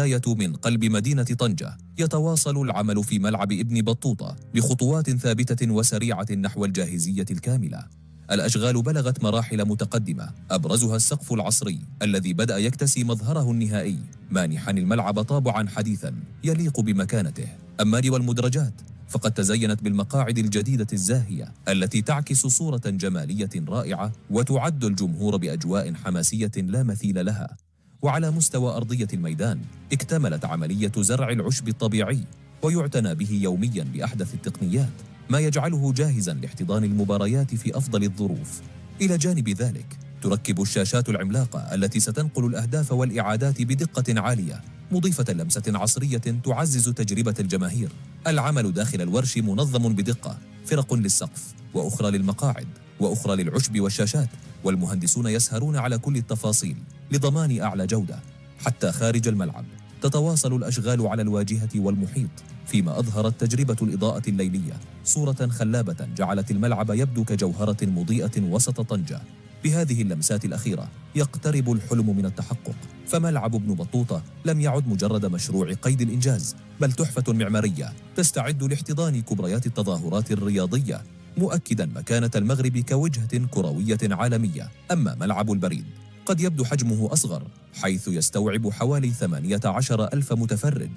البداية من قلب مدينة طنجة. يتواصل العمل في ملعب ابن بطوطة بخطوات ثابتة وسريعة نحو الجاهزية الكاملة. الأشغال بلغت مراحل متقدمة، أبرزها السقف العصري الذي بدأ يكتسي مظهره النهائي، مانحا الملعب طابعا حديثا يليق بمكانته. أما والمدرجات فقد تزينت بالمقاعد الجديدة الزاهية التي تعكس صورة جمالية رائعة وتعد الجمهور بأجواء حماسية لا مثيل لها. وعلى مستوى أرضية الميدان اكتملت عملية زرع العشب الطبيعي، ويعتنى به يوميا بأحدث التقنيات، ما يجعله جاهزا لاحتضان المباريات في أفضل الظروف. إلى جانب ذلك تركب الشاشات العملاقة التي ستنقل الأهداف والإعادات بدقة عالية، مضيفة لمسة عصرية تعزز تجربة الجماهير. العمل داخل الورش منظم بدقة، فرق للسقف وأخرى للمقاعد وأخرى للعشب والشاشات، والمهندسون يسهرون على كل التفاصيل لضمان أعلى جودة. حتى خارج الملعب تتواصل الأشغال على الواجهة والمحيط، فيما أظهرت تجربة الإضاءة الليلية صورة خلابة جعلت الملعب يبدو كجوهرة مضيئة وسط طنجة. بهذه اللمسات الأخيرة يقترب الحلم من التحقق، فملعب ابن بطوطة لم يعد مجرد مشروع قيد الإنجاز، بل تحفة معمارية تستعد لاحتضان كبريات التظاهرات الرياضية، مؤكدا مكانة المغرب كوجهة كروية عالمية. أما ملعب البريد قد يبدو حجمه أصغر، حيث يستوعب حوالي 18 ألف متفرج،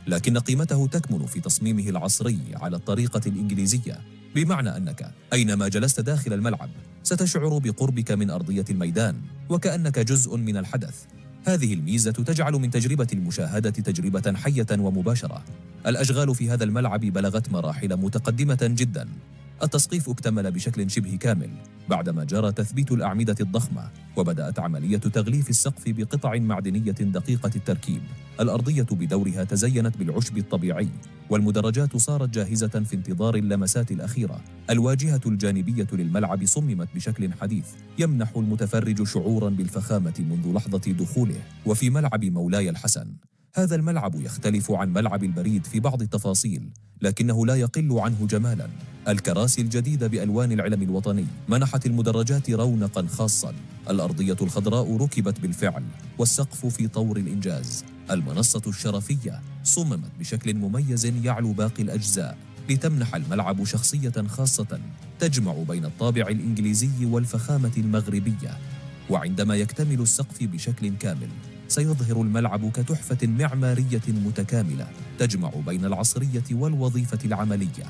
لكن قيمته تكمن في تصميمه العصري على الطريقة الإنجليزية، بمعنى أنك أينما جلست داخل الملعب ستشعر بقربك من أرضية الميدان وكأنك جزء من الحدث. هذه الميزة تجعل من تجربة المشاهدة تجربة حية ومباشرة. الأشغال في هذا الملعب بلغت مراحل متقدمة جدا. التسقيف اكتمل بشكل شبه كامل بعدما جرى تثبيت الأعمدة الضخمة، وبدأت عملية تغليف السقف بقطع معدنية دقيقة التركيب. الأرضية بدورها تزينت بالعشب الطبيعي، والمدرجات صارت جاهزة في انتظار اللمسات الأخيرة. الواجهة الجانبية للملعب صممت بشكل حديث يمنح المتفرج شعورا بالفخامة منذ لحظة دخوله. وفي ملعب مولاي الحسن، هذا الملعب يختلف عن ملعب البريد في بعض التفاصيل، لكنه لا يقل عنه جمالاً. الكراسي الجديدة بألوان العلم الوطني منحت المدرجات رونقاً خاصاً. الأرضية الخضراء ركبت بالفعل، والسقف في طور الإنجاز. المنصة الشرفية صممت بشكل مميز يعلو باقي الأجزاء، لتمنح الملعب شخصية خاصة تجمع بين الطابع الإنجليزي والفخامة المغربية. وعندما يكتمل السقف بشكل كامل سيظهر الملعب كتحفة معمارية متكاملة تجمع بين العصرية والوظيفة العملية.